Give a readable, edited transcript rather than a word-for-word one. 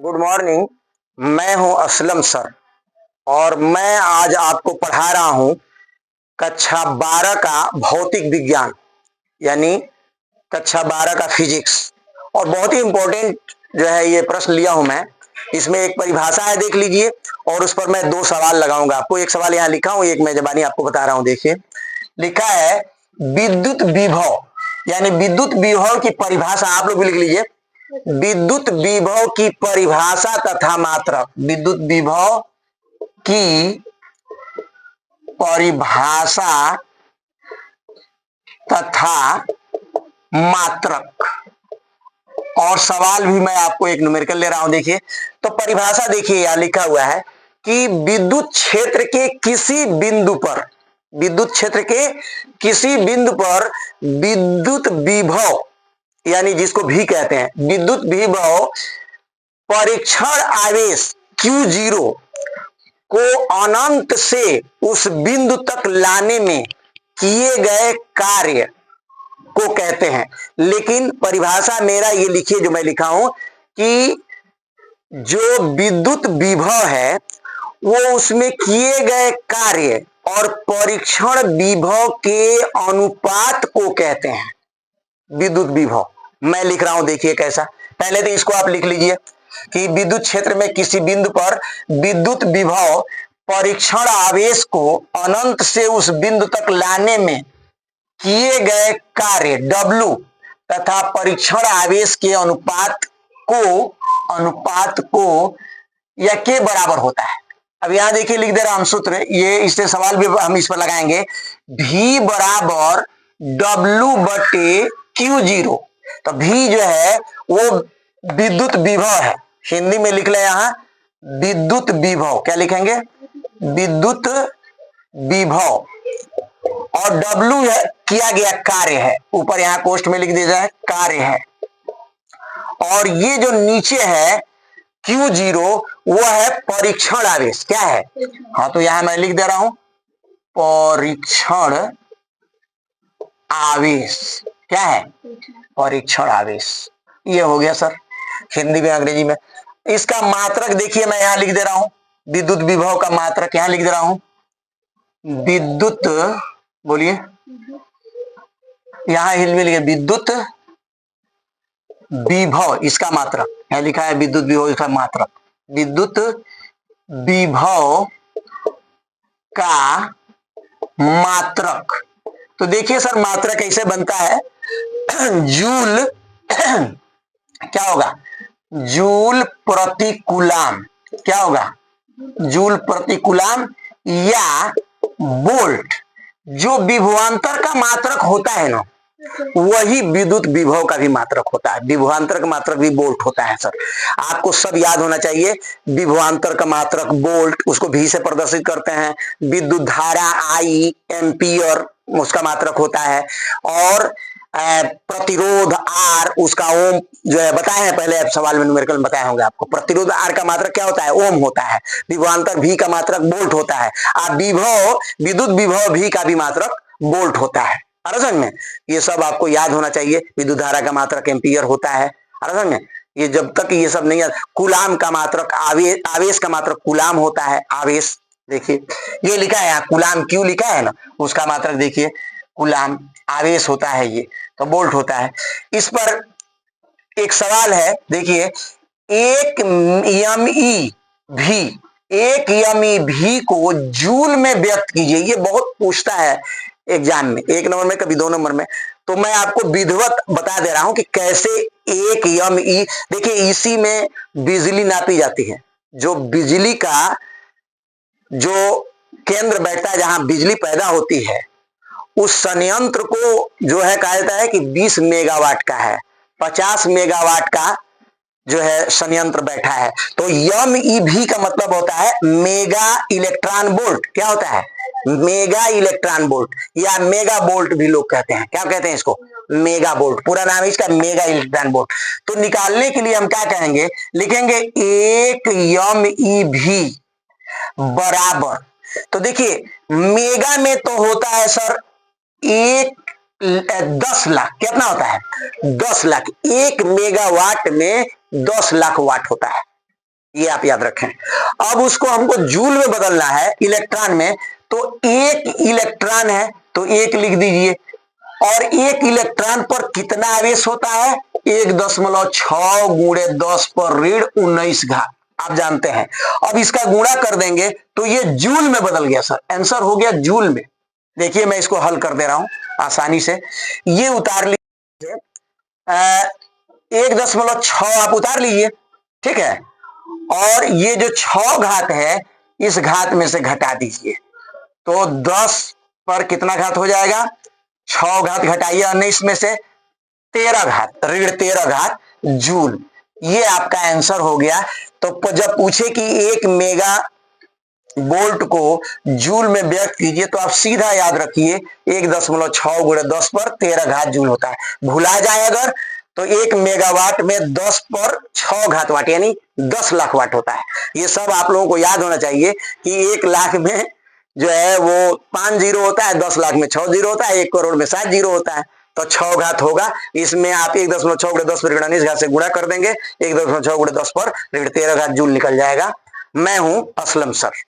Good morning. मैं हूं Aslam sir और मैं आज आपको पढ़ा रहा हूं कक्षा 12 का भौतिक विज्ञान यानी कक्षा 12 का फिजिक्स। और बहुत ही इंपॉर्टेंट जो है ये प्रश्न लिया हूं मैं। इसमें एक परिभाषा है, देख लीजिए, और उस पर मैं 2 सवाल लगाऊंगा आपको। एक सवाल यहां लिखा हूं, एक मैं जबानी आपको बता रहा हूं। देखिए, लिखा है विद्युत विभव यानी विद्युत विभव की परिभाषा। आप लोग भी लिख लीजिए, विद्युत विभव की परिभाषा तथा मात्रक। विद्युत विभव की परिभाषा तथा मात्रक। और सवाल भी मैं आपको एक न्यूमेरिकल ले रहा हूं। देखिए, तो परिभाषा देखिए, यहां लिखा हुआ है कि विद्युत क्षेत्र के किसी बिंदु पर, विद्युत क्षेत्र के किसी बिंदु पर विद्युत विभव यानी जिसको भी कहते हैं, विद्युत विभव परीक्षण आवेश Q0 को अनंत से उस बिंदु तक लाने में किए गए कार्य को कहते हैं। लेकिन परिभाषा मेरा ये लिखिए, जो मैं लिखा हूं कि जो विद्युत विभव है वो उसमें किए गए कार्य और परीक्षण विभव के अनुपात को कहते हैं विद्युत विभव। मैं लिख रहा हूं, देखिए कैसा। पहले तो इसको आप लिख लीजिए कि विद्युत क्षेत्र में किसी बिंदु पर विद्युत विभव परीक्षण आवेश को अनंत से उस बिंदु तक लाने में किए गए कार्य W तथा परीक्षण आवेश के अनुपात को या के बराबर होता है। अब यहां देखिए, लिख दे रहा हम सूत्र, ये इससे सवाल भी हम इस पर लगाएंगे। V बराबर W बटे Q0। तो V जो है वो विद्युत विभव है, हिंदी में लिख ले यहां विद्युत विभव। क्या लिखेंगे? विद्युत विभव। और W है किया गया कार्य है, ऊपर यहां कोष्ठ में लिख दिया जाए कार्य है। और ये जो नीचे है Q0 वो है परीक्षण आवेश। क्या है? हाँ, तो यहां मैं लिख दे रहा हूं परीक्षण आवेश। क्या है? परीक्षण आवेश। ये हो गया सर, हिंदी में अंग्रेजी में। इसका मात्रक देखिए, मैं यहां लिख दे रहा हूं विद्युत विभव का मात्रक, यहां लिख दे रहा हूं विद्युत, बोलिए, यहां हिंदी में लिखे विद्युत विभव, इसका मात्रक यहां लिखा है विद्युत विभव, इसका मात्रक विद्युत विभव का मात्रक। तो देखिए सर, मात्रक कैसे बनता है? जूल क्या होगा? जूल प्रति कूलाम। क्या होगा? जूल प्रति कूलाम या वोल्ट। जो विभवांतर का मात्रक होता है ना, वही विद्युत विभव का भी मात्रक होता है। विभवांतर का मात्रक भी वोल्ट होता है सर, आपको सब याद होना चाहिए। विभवांतर का मात्रक वोल्ट, उसको भी से प्रदर्शित करते हैं। विद्युत धारा I एम्पियर, उसका मात्रक होता है। और प्रतिरोध R, उसका ओम जो है बताए हैं पहले सवाल में, न्यूमेरिकल में बताए होंगे आपको। प्रतिरोध R का मात्रक क्या होता है? ओम होता है। विभवांतर V का मात्रक वोल्ट होता है। विभव, विद्युत विभव V का भी मात्रक वोल्ट होता है। समझ में? ये सब आपको याद होना चाहिए। विद्युत धारा का मात्रक एम्पियर होता है। समझ में? ये जब तक ये सब नहीं याद। कूलाम का मात्रक आवेश का मात्रक कूलाम होता है। आवेश देखिए, ये लिखा है यहाँ कूलाम, क्यों लिखा है ना, उसका मात्रक देखिए कूलाम। आवेश होता है ये, तो वोल्ट होता है। इस पर एक सवाल है, देखिए, एक MEV को जूल में व्यक्त कीजिए। ये बहुत पूछता है एग्जाम में, 1 नंबर में, कभी 2 नंबर में। तो मैं आपको विधिवत बता दे रहा हूं कि कैसे 1 ME। देखिए, इसी में बिजली नापी जाती है। जो बिजली का जो केंद्र बैठता है, जहां बिजली पैदा होती है, उस संयंत्र को जो है कहा जाता है कि 20 मेगावाट का है। 50 मेगावाट का जो है संयंत्र बैठा है। तो MEV का मतलब होता है मेगा इलेक्ट्रॉन वोल्ट। क्या होता है? मेगा इलेक्ट्रॉन वोल्ट, या मेगा वोल्ट भी लोग कहते हैं। क्या कहते हैं इसको? Mega volt. पूरा नाम है इसका मेगा इलेक्ट्रॉन वोल्ट। तो निकालने के लिए हम क्या कहेंगे? लिखेंगे 1 MEV बराबर, तो देखिए मेगा में तो होता है सर 10 लाख। कितना होता है? 10 लाख। 1 मेगावाट में 10 लाख वाट होता है। ये आप याद रखें। अब उसको हमको जूल में बदलना है, इलेक्ट्रॉन में, तो एक इलेक्ट्रॉन है तो एक लिख दीजिए। और एक इलेक्ट्रॉन पर कितना आवेश होता है? 1.6 गुणे 10 पर ऋण 19 घात, आप जानते हैं। अब इसका गुणा कर देंगे तो ये जूल में बदल गया सर, आंसर हो गया जूल में। देखिए मैं इसको हल कर दे रहा हूं आसानी से। ये उतार लीजिए, 1.6 आप उतार लीजिए, ठीक है। और ये जो 6 घात है इस घात में से घटा दीजिए, तो 10 पर कितना घात हो जाएगा? 6 घात घटाइए 19 में से, 13 घात, ऋण 13 घात जूल। ये आपका आंसर हो गया। तो जब पूछे कि 1 मेगा वोल्ट को जूल में व्यक्त कीजिए तो आप सीधा याद रखिए 1.6 गुणे 10 पर 13 घात जूल होता है। भुला जाए अगर तो 1 मेगावाट में 10 पर 6 घात वाट यानी 10 लाख वाट होता है। ये सब आप लोगों को याद होना चाहिए कि 1 लाख में जो है वो 5 जीरो होता है, 10 लाख में 6 जीरो होता है, 1 करोड़ में 7 जीरो होता है, तो 6 घात होगा। इसमें आप 1.6 गुणे 10 पर ऋण 19 घात से गुणा कर देंगे, 1.6 गुणे 10 पर ऋण 13 घात जूल निकल जाएगा। मैं हूं असलम सर।